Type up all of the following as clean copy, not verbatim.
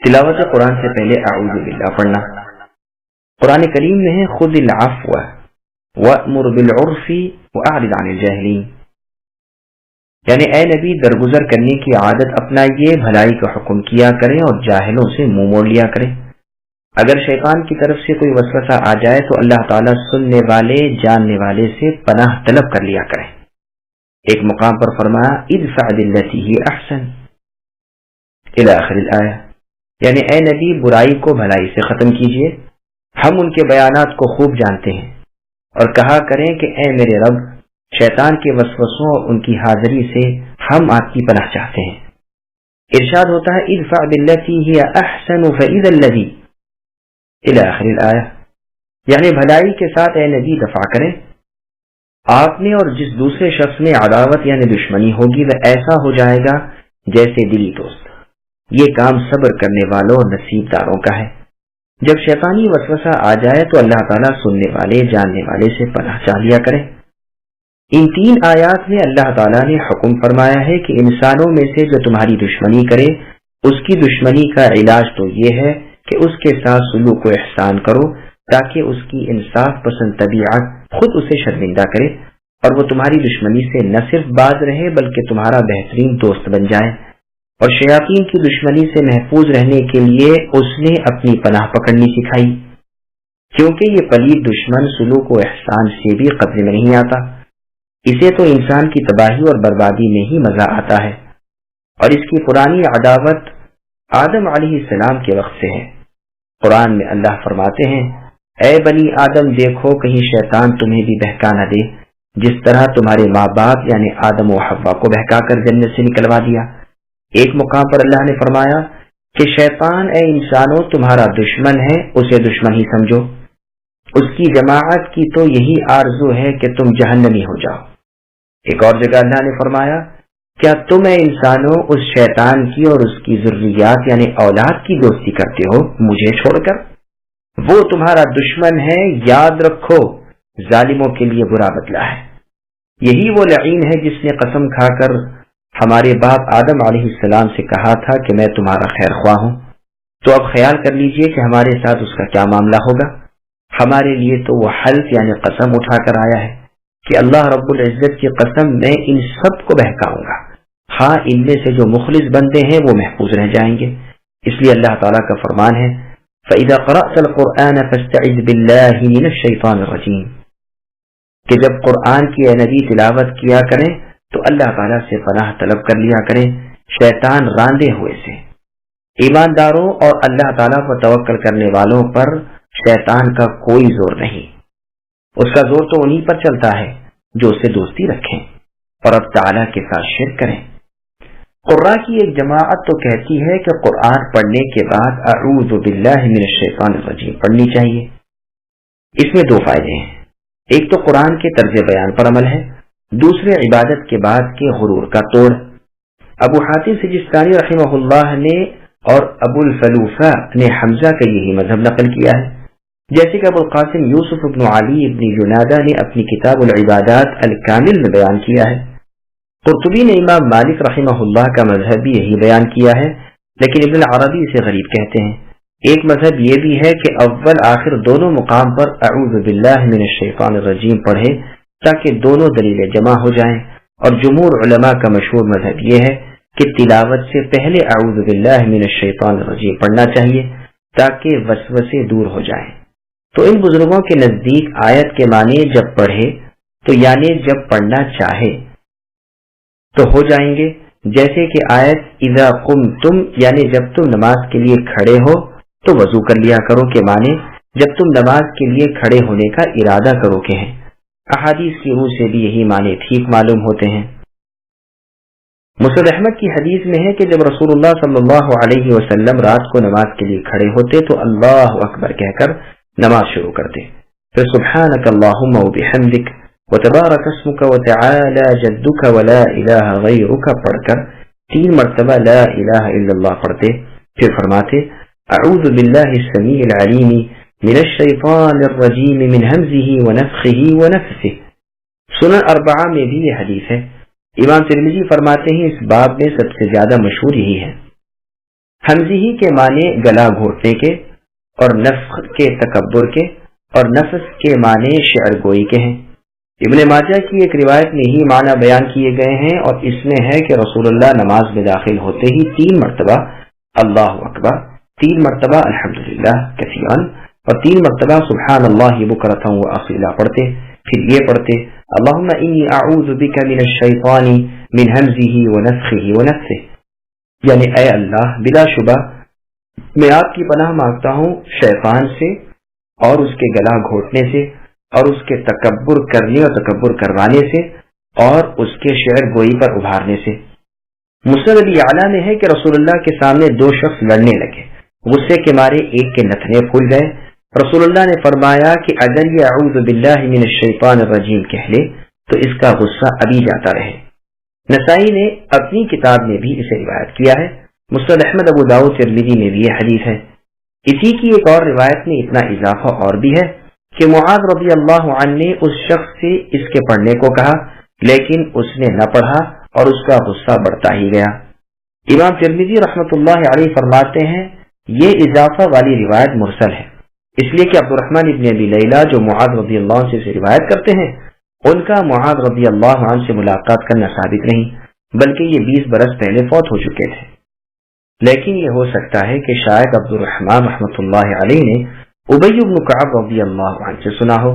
تلاوت قرآن سے پہلے اعوذ باللہ پڑھنا۔ قرآن کریم میں ہے خذ العفو وأمر بالعرف واعرض عن الجاہلین، یعنی اے نبی درگزر کرنے کی عادت اپنائیے، بھلائی کا حکم کیا کریں اور جاہلوں سے منہ موڑ لیا کریں۔ اگر شیطان کی طرف سے کوئی وسوسہ آ جائے تو اللہ تعالیٰ سننے والے جاننے والے سے پناہ طلب کر لیا کریں۔ ایک مقام پر فرمایا ادفع بالتی ہی احسن الی آخر الآیہ، یعنی اے نبی برائی کو بھلائی سے ختم کیجیے۔ ہم ان کے بیانات کو خوب جانتے ہیں، اور کہا کریں کہ اے میرے رب، شیطان کے وسوسوں اور ان کی حاضری سے ہم آپ کی پناہ چاہتے ہیں۔ ارشاد ہوتا ہے ادفع بالتی ہی احسن فاذا الذی الی آخر الآیہ، یعنی بھلائی کے ساتھ اے نبی دفاع کریں۔ آپ نے اور جس دوسرے شخص میں عداوت یعنی دشمنی ہوگی وہ ایسا ہو جائے گا جیسے دلی دوست۔ یہ کام صبر کرنے والوں اور نصیب داروں کا ہے۔ جب شیطانی وسوسہ آ جائے تو اللہ تعالیٰ سننے والے جاننے والے سے پناہ چاہ لیا کرے۔ ان 3 آیات میں اللہ تعالیٰ نے حکم فرمایا ہے کہ انسانوں میں سے جو تمہاری دشمنی کرے اس کی دشمنی کا علاج تو یہ ہے کہ اس کے ساتھ سلوک و احسان کرو تاکہ اس کی انصاف پسند طبیعت خود اسے شرمندہ کرے اور وہ تمہاری دشمنی سے نہ صرف باز رہے بلکہ تمہارا بہترین دوست بن جائے۔ اور شیاطین کی دشمنی سے محفوظ رہنے کے لیے اس نے اپنی پناہ پکڑنی سکھائی، کیونکہ یہ پلید دشمن سلوک و احسان سے بھی قبضے میں نہیں آتا۔ اسے تو انسان کی تباہی اور بربادی میں ہی مزہ آتا ہے، اور اس کی پرانی عداوت آدم علیہ السلام کے وقت سے ہے۔ قرآن میں اللہ فرماتے ہیں اے بنی آدم دیکھو کہیں شیطان تمہیں بھی بہکا نہ دے، جس طرح تمہارے ماں باپ یعنی آدم و حوا کو بہکا کر جنت سے نکلوا دیا۔ ایک مقام پر اللہ نے فرمایا کہ شیطان اے انسانوں تمہارا دشمن ہے، اسے دشمن ہی سمجھو، اس کی جماعت کی تو یہی آرزو ہے کہ تم جہنمی ہو جاؤ۔ ایک اور جگہ اللہ نے فرمایا کیا تم اے انسانوں اس شیطان کی اور اس کی ذریات یعنی اولاد کی دوستی کرتے ہو مجھے چھوڑ کر؟ وہ تمہارا دشمن ہے، یاد رکھو ظالموں کے لیے برا بدلہ ہے۔ یہی وہ لعین ہے جس نے قسم کھا کر ہمارے باپ آدم علیہ السلام سے کہا تھا کہ میں تمہارا خیر خواہ ہوں۔ تو اب خیال کر لیجئے کہ ہمارے ساتھ اس کا کیا معاملہ ہوگا۔ ہمارے لیے تو وہ حلف یعنی قسم اٹھا کر آیا ہے کہ اللہ رب العزت کی قسم میں ان سب کو بہکاؤں گا، ہاں ان میں سے جو مخلص بندے ہیں وہ محفوظ رہ جائیں گے۔ اس لیے اللہ تعالیٰ کا فرمان ہے فَإِذَا قَرَأْتَ الْقُرْآنَ فَاسْتَعِذْ بِاللَّهِ مِنَ الشَّيْطَانِ الرَّجِيمِ، کہ جب قرآن کی اے نبی تلاوت کیا کریں تو اللہ تعالیٰ سے پناہ طلب کر لیا کریں شیطان راندے ہوئے سے۔ ایمانداروں اور اللہ تعالیٰ پر توکل کرنے والوں پر شیطان کا کوئی زور نہیں، اس کا زور تو انہی پر چلتا ہے جو اسے دوستی رکھیں اور اب تعالیٰ کے ساتھ شرک کریں۔ قراء کی ایک جماعت تو کہتی ہے کہ قرآن پڑھنے کے بعد اعوذ باللہ من الشیطان الرجیم پڑھنی چاہیے۔ اس میں 2 فائدے ہیں، ایک تو قرآن کے طرز بیان پر عمل ہے، دوسرے عبادت کے بعد کے غرور کا توڑ۔ ابو حاتم سجستانی رحمہ اللہ نے اور ابو الفلوفہ نے حمزہ کا یہی مذہب نقل کیا ہے، جیسے کہ ابو القاسم یوسف ابن علی ابن جنادہ نے اپنی کتاب العبادات الکامل میں بیان کیا ہے۔ قرطبی نے امام مالک رحمہ اللہ کا مذہب بھی یہی بیان کیا ہے، لیکن ابن العربی اسے غریب کہتے ہیں۔ ایک مذہب یہ بھی ہے کہ اول آخر دونوں مقام پر اعوذ باللہ من الشیطان الرجیم پڑھے تاکہ دونوں دلیلیں جمع ہو جائیں، اور جمہور علماء کا مشہور مذہب یہ ہے کہ تلاوت سے پہلے اعوذ باللہ من الشیطان الرجیم پڑھنا چاہیے تاکہ وسوسے دور ہو جائیں۔ تو ان بزرگوں کے نزدیک آیت کے معنی جب پڑھے تو یعنی جب پڑھنا چاہے تو ہو جائیں گے، جیسے کہ آیت اذا قمتم یعنی جب تم نماز کے لیے کھڑے ہو تو وضو کر لیا کرو کے معنی جب تم نماز کے لیے کھڑے ہونے کا ارادہ کرو کے ہیں۔ احادیث کی روح سے بھی یہی معنی ٹھیک معلوم ہوتے ہیں۔ مسند احمد کی حدیث میں ہے کہ جب رسول اللہ صلی اللہ علیہ وسلم رات کو نماز کے لیے کھڑے ہوتے تو اللہ اکبر کہہ کر نماز شروع کرتے، پھر سبحانک اللہم وبحمدک وتبارک اسمک وتعالی جدک ولا الہ غیرک پڑھ کر 3 مرتبہ لا الہ الا اللہ پڑھتے، پھر فرماتے اعوذ باللہ السمیع العلیم من الشیطان الرجیم من ہمزہ ونفخہ ونفثہ۔ سنن 4 میں بھی یہ حدیث ہے۔ امام ترمذی فرماتے ہیں اس باب میں سب سے زیادہ مشہور یہی ہے۔ حمزی کے معنی گلا گھوٹنے کے اور نفخ کے تکبر کے اور نفس کے معنی شعر گوئی کے ہیں۔ ابن ماجہ کی ایک روایت میں ہی معنی بیان کیے گئے ہیں اور اس میں ہے کہ رسول اللہ نماز میں داخل ہوتے ہی 3 مرتبہ اللہ اکبر، 3 مرتبہ الحمدللہ کثیرا اور 3 مرتبہ سبحان اللہ بکرۃ و اصیلا پڑھتے، پھر یہ پڑھتے اللہم انی اعوذ بک من الشیطان من ہمزہ ونفخہ ونفثہ، یعنی اے اللہ بلا شبہ میں آپ کی پناہ مانگتا ہوں شیطان سے اور اس کے گلا گھوٹنے سے اور اس کے تکبر کرنے اور تکبر کروانے سے اور اس کے شعر گوئی پر ابھارنے سے۔ مسند ابی اعلیٰ میں ہے کہ رسول اللہ کے سامنے 2 شخص لڑنے لگے، غصے کے مارے ایک کے نتنے پھول گئے۔ رسول اللہ نے فرمایا کہ اگر یہ اعوذ باللہ من الشیطان الرجیم کہہ لے تو اس کا غصہ ابھی جاتا رہے۔ نسائی نے اپنی کتاب میں بھی اسے روایت کیا ہے، مسند احمد، ابو داؤد، ترمذی میں بھی یہ حدیث ہے۔ اسی کی ایک اور روایت میں اتنا اضافہ اور بھی ہے کہ معاذ رضی اللہ عنہ نے اس شخص سے اس کے پڑھنے کو کہا لیکن اس نے نہ پڑھا اور اس کا غصہ بڑھتا ہی گیا۔ امام ترمذی رحمۃ اللہ علیہ فرماتے ہیں یہ اضافہ والی روایت مرسل ہے، اس لیے کہ عبد الرحمن ابن ابی لیلہ جو معاذ رضی اللہ عنہ سے روایت کرتے ہیں ان کا معاذ رضی اللہ عنہ سے ملاقات کرنا ثابت نہیں، بلکہ یہ 20 برس پہلے فوت ہو چکے تھے۔ لیکن یہ ہو سکتا ہے کہ شاید عبد الرحمن رحمۃ اللہ علیہ نے ابی بن کعب رضی اللہ عنہ سے سنا ہو،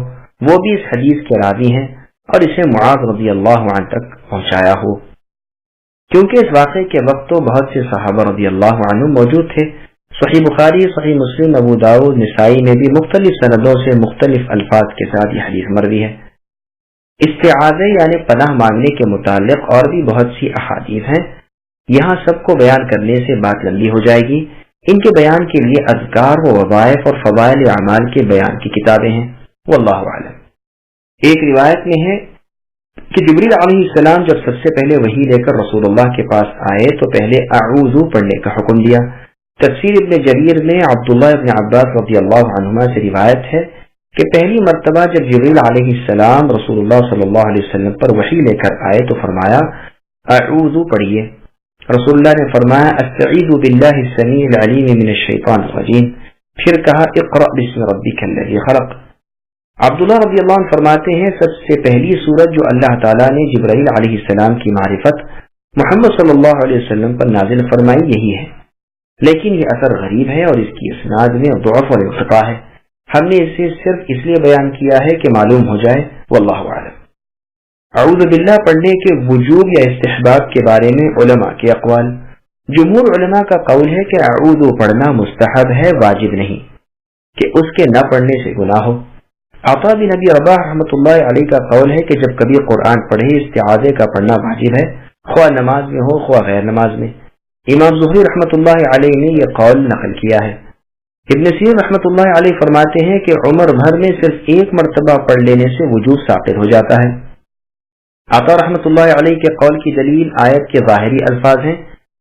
وہ بھی اس حدیث کے راوی ہیں اور اسے معاذ رضی اللہ عنہ تک پہنچایا ہو، کیونکہ اس واقعے کے وقت تو بہت سے صحابہ رضی اللہ عنہ موجود تھے۔ صحیح بخاری، صحیح مسلم، ابو داؤد، نسائی میں بھی مختلف سندوں سے مختلف الفاظ کے ساتھ یہ حدیث مروی ہے۔ استعاذہ یعنی پناہ مانگنے کے متعلق اور بھی بہت سی احادیث ہیں، یہاں سب کو بیان کرنے سے بات لمبی ہو جائے گی۔ ان کے بیان کے لیے اذکار و وظائف اور فضائل اعمال کے بیان کی کتابیں ہیں، واللہ اعلم۔ ایک روایت میں ہے کہ جبریل علیہ السلام جب سب سے پہلے وحی لے کر رسول اللہ کے پاس آئے تو پہلے اعوذ پڑھنے کا حکم دیا۔ تفسیر ابن جریر میں عبداللہ ابن عباس رضی اللہ عنہما سے روایت ہے کہ پہلی مرتبہ جب جبریل علیہ السلام رسول اللہ صلی اللہ علیہ وسلم پر وحی لے کر آئے تو فرمایا اعوذ پڑھیے۔ رسول اللہ نے فرمایا استعیذ باللہ السمیع العلیم من الشیطان الرجیم، پھر کہا اقرأ بسم ربک الذی خلق۔ عبداللہ رضی اللہ عنہ فرماتے ہیں سب سے پہلی سورت جو اللہ تعالیٰ نے جبرائیل علیہ السلام کی معرفت محمد صلی اللہ علیہ وسلم پر نازل فرمائی یہی ہے، لیکن یہ اثر غریب ہے اور اس کی اسناد میں ضعف اور انقطاع ہے۔ ہم نے اسے صرف اس لیے بیان کیا ہے کہ معلوم ہو جائے، واللہ اعلم۔ اعوذ باللہ پڑھنے کے وجوب یا استحباب کے بارے میں علماء کے اقوال۔ جمہور علماء کا قول ہے کہ اعوذ پڑھنا مستحب ہے، واجب نہیں، کہ اس کے نہ پڑھنے سے گناہ ہو۔ عطا بن ابی رباح رحمۃ اللہ علیہ کا قول ہے کہ جب کبھی قرآن پڑھے استعاذے کا پڑھنا واجب ہے، خواہ نماز میں ہو خواہ غیر نماز میں۔ امام زہری رحمۃ اللہ علیہ نے یہ قول نقل کیا ہے۔ ابن سیرین رحمۃ اللہ علیہ فرماتے ہیں کہ عمر بھر میں صرف 1 مرتبہ پڑھ لینے سے وجوب ثابت ہو جاتا ہے۔ عطا رحمۃ اللہ علیہ کے قول کی دلیل آیت کے ظاہری الفاظ ہیں،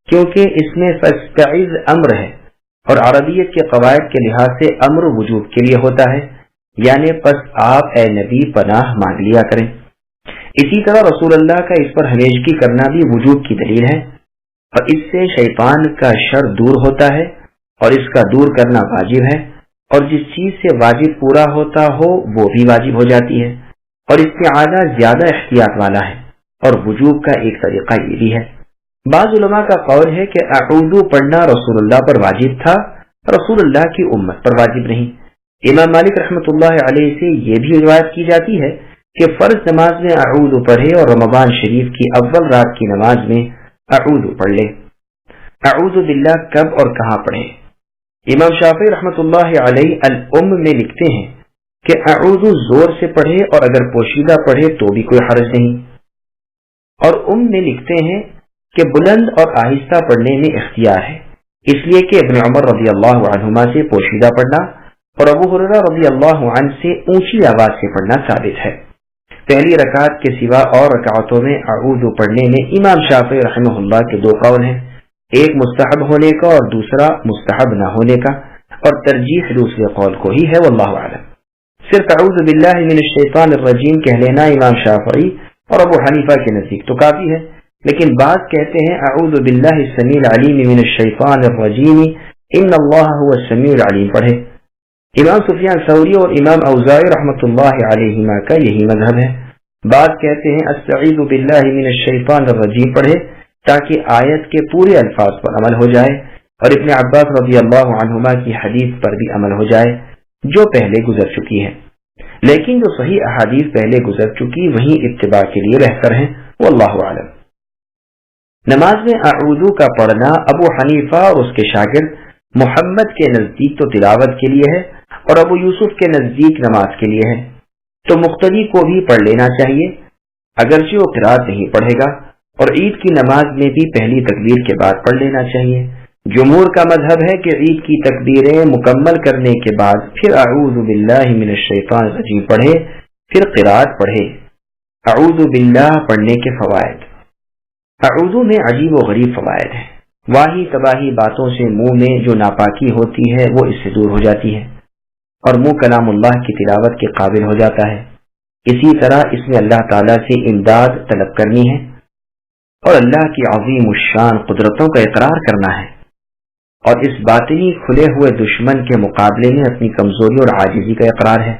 کیونکہ اس میں فاستعذ امر ہے اور عربیت کے قواعد کے لحاظ سے امر وجوب کے لیے ہوتا ہے، یعنی پس آپ اے نبی پناہ مانگ لیا کریں۔ اسی طرح رسول اللہ کا اس پر ہمیشگی کرنا بھی وجوب کی دلیل ہے، اور اس سے شیطان کا شر دور ہوتا ہے اور اس کا دور کرنا واجب ہے، اور جس چیز سے واجب پورا ہوتا ہو وہ بھی واجب ہو جاتی ہے، اور استعاذہ زیادہ احتیاط والا ہے، اور وجوب کا ایک طریقہ یہ بھی ہے۔ بعض علماء کا قول ہے کہ اعوذ پڑھنا رسول اللہ پر واجب تھا، رسول اللہ کی امت پر واجب نہیں۔ امام مالک رحمۃ اللہ علیہ سے یہ بھی روایت کی جاتی ہے کہ فرض نماز میں اعوذ پڑھے اور رمضان شریف کی اول رات کی نماز میں اعوذ پڑھ لے۔ اعوذ باللہ کب اور کہاں پڑھے؟ امام شافعی رحمۃ اللہ علیہ الام میں لکھتے ہیں کہ اعوذ زور سے پڑھے اور اگر پوشیدہ پڑھے تو بھی کوئی حرج نہیں، اور میں لکھتے ہیں کہ بلند اور آہستہ پڑھنے میں اختیار ہے، اس لیے کہ ابن عمر رضی اللہ عنہما سے پوشیدہ پڑھنا اور ابو ہریرہ رضی اللہ عنہ سے اونچی آواز سے پڑھنا ثابت ہے۔ پہلی رکعت کے سوا اور رکعتوں میں اعوذ پڑھنے میں امام شافعی رحمہ اللہ کے 2 قول ہیں، ایک مستحب ہونے کا اور دوسرا مستحب نہ ہونے کا، اور ترجیح دوسرے قول کو ہی ہے، واللہ اعلم۔ صرف اعوذ باللہ من الشیطان الرجیم کہہ لینا امام شافعی اور ابو حنیفہ کے نزدیک تو کافی ہے، لیکن بعض کہتے ہیں اعوذ باللہ السمیع العلیم من الشیطان الرجیم ان اللہ هو السمیع العلیم پڑھے۔ امام سفیان ثوری اور امام اوزاعی رحمۃ اللہ علیہما کا یہی مذہب ہے۔ بعض کہتے ہیں استعیذ باللہ من الشیطان الرجیم پڑھے تاکہ آیت کے پورے الفاظ پر عمل ہو جائے اور ابن عباس رضی اللہ عنہما کی حدیث پر بھی عمل ہو جائے جو پہلے گزر چکی ہے، لیکن جو صحیح احادیث پہلے گزر چکی وہی اتباع کے لیے بہتر ہیں، واللہ اعلم۔ نماز میں اعوذ کا پڑھنا ابو حنیفہ اور اس کے شاگرد محمد کے نزدیک تو تلاوت کے لیے ہے اور ابو یوسف کے نزدیک نماز کے لیے ہے، تو مقتدی کو بھی پڑھ لینا چاہیے اگرچہ وہ قرات نہیں پڑھے گا، اور عید کی نماز میں بھی پہلی تکبیر کے بعد پڑھ لینا چاہیے۔ جمہور کا مذہب ہے کہ عید کی تکبیریں مکمل کرنے کے بعد پھر اعوذ باللہ من الشیطان الرجیم پڑھے، پھر قرات پڑھے۔ اعوذ باللہ پڑھنے کے فوائد۔ اعوذ میں عجیب و غریب فوائد ہیں۔ واہی تباہی باتوں سے منہ میں جو ناپاکی ہوتی ہے وہ اس سے دور ہو جاتی ہے اور منہ کلام اللہ کی تلاوت کے قابل ہو جاتا ہے۔ اسی طرح اس میں اللہ تعالیٰ سے امداد طلب کرنی ہے اور اللہ کی عظیم الشان قدرتوں کا اقرار کرنا ہے، اور اس باطنی کھلے ہوئے دشمن کے مقابلے میں اپنی کمزوری اور عاجزی کا اقرار ہے،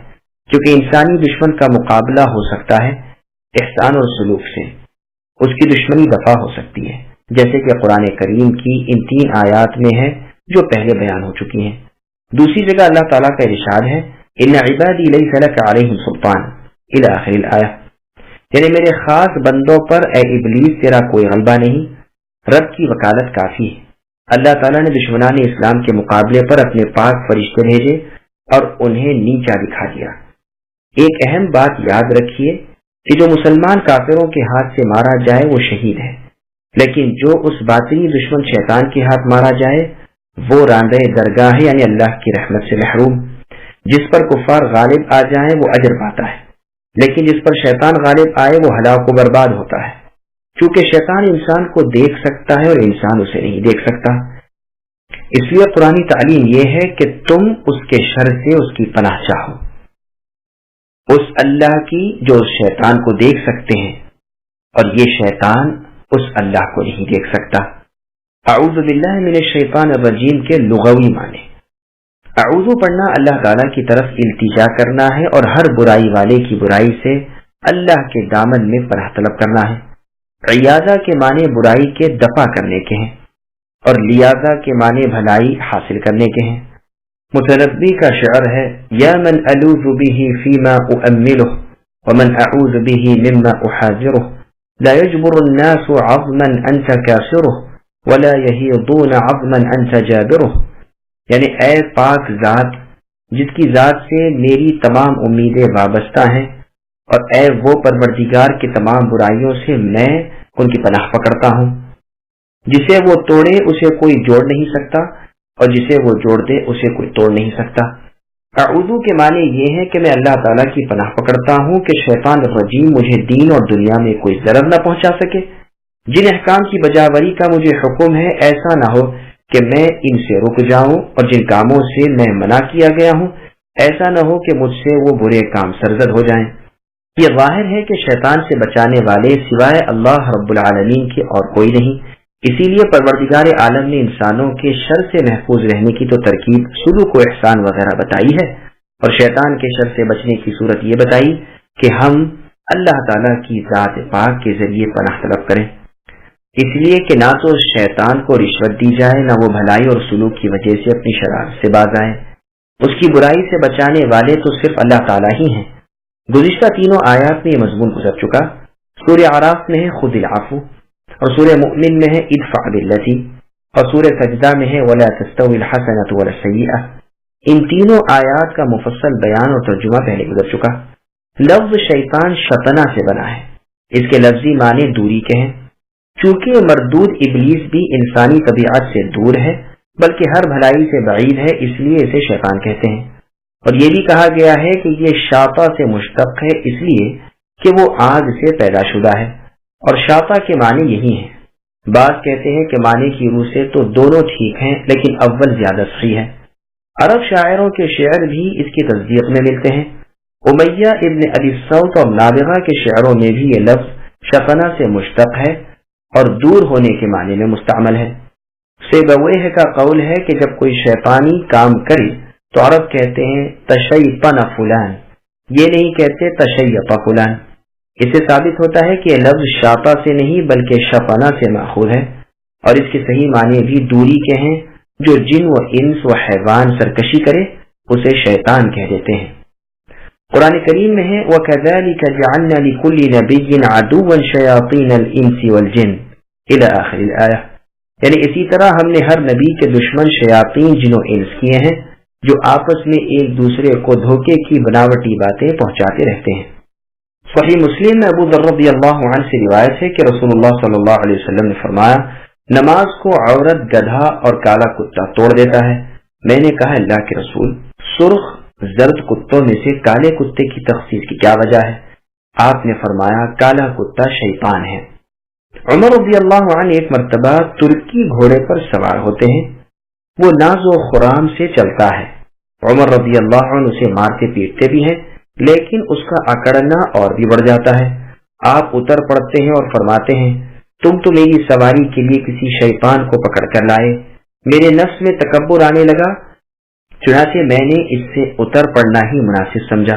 کیونکہ انسانی دشمن کا مقابلہ ہو سکتا ہے احسان اور سلوک سے، اس کی دشمنی دفع ہو سکتی ہے، جیسے کہ قرآن کریم کی ان 3 آیات میں ہے جو پہلے بیان ہو چکی ہیں۔ دوسری جگہ اللہ تعالیٰ کا ارشاد ہے ان عبادی لیس لک علیہم سلطان الی آخر الآیہ، یعنی میرے خاص بندوں پر اے ابلیس تیرا کوئی غلبہ نہیں۔ رب کی وکالت کافی ہے۔ اللہ تعالیٰ نے دشمنان اسلام کے مقابلے پر اپنے پاک فرشتے بھیجے اور انہیں نیچا دکھا دیا۔ ایک اہم بات یاد رکھیے کہ جو مسلمان کافروں کے ہاتھ سے مارا جائے وہ شہید ہے، لیکن جو اس باطنی دشمن شیطان کے ہاتھ مارا جائے وہ راندہ درگاہ ہے، یعنی اللہ کی رحمت سے محروم۔ جس پر کفار غالب آ جائیں وہ اجر پاتا ہے، لیکن جس پر شیطان غالب آئے وہ ہلاک و برباد ہوتا ہے، کیونکہ شیطان انسان کو دیکھ سکتا ہے اور انسان اسے نہیں دیکھ سکتا۔ اس لیے قرآنی تعلیم یہ ہے کہ تم اس کے شر سے اس کی پناہ چاہو، اس اللہ کی جو اس شیطان کو دیکھ سکتے ہیں، اور یہ شیطان اس اللہ کو نہیں دیکھ سکتا۔ اعوذ باللہ من الشیطان الرجیم کے لغوی معنی۔ اعوذ پڑھنا اللہ تعالیٰ کی طرف التجا کرنا ہے اور ہر برائی والے کی برائی سے اللہ کے دامن میں پناہ طلب کرنا ہے۔ عیاذہ کے معنی برائی کے دفع کرنے کے ہیں اور لیاذہ کے معنی بھلائی حاصل کرنے کے ہیں۔ متنبی کا شعر ہے یا من الوذ به فيما اؤمله ومن اعوذ به مما احاذره لا يجبر الناس عظما انت كاسره ولا يهيضون عظما انت جابره، یعنی اے پاک ذات جس کی ذات سے میری تمام امیدیں وابستہ ہیں، اور اے وہ پروردگار کی تمام برائیوں سے میں ان کی پناہ پکڑتا ہوں۔ جسے وہ توڑے اسے کوئی جوڑ نہیں سکتا، اور جسے وہ جوڑ دے اسے کوئی توڑ نہیں سکتا۔ اعوذ کے معنی یہ ہے کہ میں اللہ تعالیٰ کی پناہ پکڑتا ہوں کہ شیطان الرجیم مجھے دین اور دنیا میں کوئی ضرر نہ پہنچا سکے۔ جن احکام کی بجاوری کا مجھے حکم ہے ایسا نہ ہو کہ میں ان سے رک جاؤں، اور جن کاموں سے میں منع کیا گیا ہوں ایسا نہ ہو کہ مجھ سے وہ برے کام سرزد ہو جائیں۔ یہ ظاہر ہے کہ شیطان سے بچانے والے سوائے اللہ رب العالمین کے اور کوئی نہیں، اسی لیے پروردگار عالم نے انسانوں کے شر سے محفوظ رہنے کی تو ترکیب سلوک و احسان وغیرہ بتائی ہے، اور شیطان کے شر سے بچنے کی صورت یہ بتائی کہ ہم اللہ تعالیٰ کی ذات پاک کے ذریعے پناہ طلب کریں، اس لیے کہ نہ تو شیطان کو رشوت دی جائے، نہ وہ بھلائی اور سلوک کی وجہ سے اپنی شرارت سے باز آئے۔ اس کی برائی سے بچانے والے تو صرف اللہ تعالیٰ ہی ہیں۔ گزشتہ تینوں آیات میں یہ مضمون گزر چکا۔ سورہ اعراف میں ہے خذ العفو، اور سورہ مؤمن میں ہے ادفع باللتی، اور سورہ سجدہ میں ہے ولا تستوی الحسنۃ ولا السیئۃ۔ ان تینوں آیات کا مفصل بیان اور ترجمہ پہلے گزر چکا۔ لفظ شیطان شطنا سے بنا ہے، اس کے لفظی معنی دوری کے ہیں۔ چونکہ مردود ابلیس بھی انسانی طبیعت سے دور ہے بلکہ ہر بھلائی سے بعید ہے، اس لیے اسے شیطان کہتے ہیں۔ اور یہ بھی کہا گیا ہے کہ یہ شاطا سے مشتق ہے، اس لیے کہ وہ آگ سے پیدا شدہ ہے، اور شاطا کے معنی یہی ہیں۔ بعض کہتے ہیں کہ معنی کی روح سے تو دونوں ٹھیک ہیں، لیکن اول زیادہ صحیح ہے۔ عرب شاعروں کے شعر بھی اس کی تصدیق میں ملتے ہیں۔ امیہ ابن ابی الصوت اور نابغہ کے شعروں میں بھی یہ لفظ شطنا سے مشتق ہے، اور دور ہونے کے معنی میں مستعمل ہے۔ سیبویہ کا قول ہے کہ جب کوئی شیطانی کام کرے تو عرب کہتے ہیں تشیطن فلان، یہ نہیں کہتے تشیط فلان۔ اس سے ثابت ہوتا ہے کہ یہ لفظ شاطا سے نہیں بلکہ شپنا سے ماخوذ ہے، اور اس کے صحیح معنی بھی دوری کے ہیں۔ جو جن و انس و حیوان سرکشی کرے اسے شیطان کہہ دیتے ہیں۔ قرآن کریم میں ہے وَكَذَلِكَ جَعَلْنَا لِكُلِّ نَبِيٍّ عَدُوًّا شَيَاطِينَ الْإِنسِ وَالْجِنِّ إِلَى آخِرِ الْآيَةِ، یعنی اسی طرح ہم نے ہر نبی کے دشمن شیاطین جن و انس کیے ہیں جو آپس میں ایک دوسرے کو دھوکے کی بناوٹی باتیں پہنچاتے رہتے ہیں۔ صحیح مسلم میں ابو ذر رضی اللہ عنہ سے روایت ہے کہ رسول اللہ صلی اللہ علیہ وسلم نے فرمایا نماز کو عورت، گدھا اور کالا کتا توڑ دیتا ہے۔ میں نے کہا اللہ کے رسول، سرخ زرد کتوں میں سے کالے کتے کی تخصیص کی کیا وجہ ہے؟ آپ نے فرمایا کالا کتا شیطان ہے۔ عمر رضی اللہ عنہ ایک مرتبہ ترکی گھوڑے پر سوار ہوتے ہیں، وہ ناز و خرام سے چلتا ہے۔ عمر رضی اللہ عنہ اسے مارتے پیٹتے بھی ہیں، لیکن اس کا اکڑنا اور بھی بڑھ جاتا ہے۔ آپ اتر پڑتے ہیں اور فرماتے ہیں تم تو میری سواری کے لیے کسی شیطان کو پکڑ کر لائے۔ میرے نفس میں تکبر آنے لگا، چنانچہ میں نے اس سے اتر پڑنا ہی مناسب سمجھا۔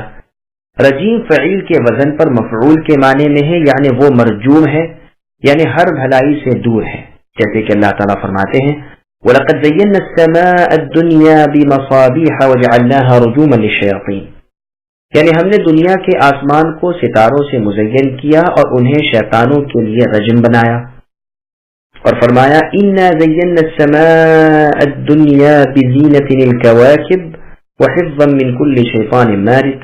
رجیم فعیل کے وزن پر مفعول کے معنی میں ہے، یعنی وہ مرجوم ہے، یعنی ہر بھلائی سے دور ہے، جیسے کہ اللہ تعالیٰ فرماتے ہیں وَلَقَدْ زَيَّنَّا السَّمَاءَ الدُّنْيَا بِمَصَابِيحَ وَجَعَلْنَاهَا رُجُومًا لِلشَّيَاطِينِ، یعنی ہم نے دنیا کے آسمان کو ستاروں سے مزین کیا اور انہیں شیطانوں کے لیے رجم بنایا، اور فرمایا اِنَّا زَيَّنَّا السَّمَاءَ الدُّنْيَا بِزِينَةٍ الْكَوَاكِبِ وَحِفْظًا مِنْ كُلِّ شَيْطَانٍ مَارِدٍ،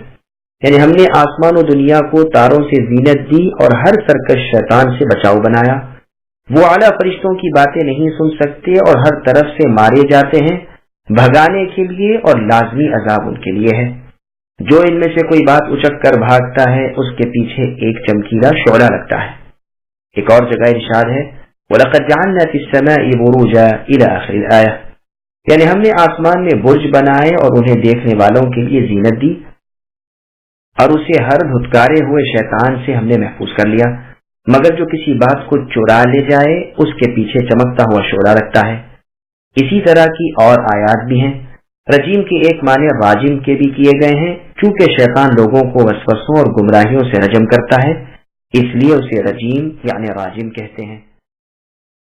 یعنی ہم نے آسمان و دنیا کو تاروں سے زینت دی اور ہر سرکش شیطان سے بچاؤ بنایا۔ وہ اعلیٰ فرشتوں کی باتیں نہیں سن سکتے اور ہر طرف سے مارے جاتے ہیں، بھگانے کے لیے، اور لازمی عذاب ان کے لیے ہے۔ جو ان میں سے کوئی بات اچک کر بھاگتا ہے اس کے پیچھے ایک چمکیلا شعلہ لگتا ہے۔ ایک اور جگہ ارشاد ہے وَلَقَدْ جَعَلْنَا فِي السَّمَاءِ بُرُوجًا إِلَى آخِرِ الْآيَةِ، یعنی ہم نے آسمان میں برج بنائے اور انہیں دیکھنے والوں کے لیے زینت دی، اور اسے ہر دھتکارے ہوئے شیطان سے ہم نے محفوظ کر لیا، مگر جو کسی بات کو چرا لے جائے اس کے پیچھے چمکتا ہوا شعلہ رکھتا ہے۔ اسی طرح کی اور آیات بھی ہیں۔ رجیم کے ایک معنی راجم کے بھی کیے گئے ہیں، چونکہ شیطان لوگوں کو وسوسوں اور گمراہیوں سے رجم کرتا ہے، اس لیے اسے رجیم یعنی راجم کہتے ہیں۔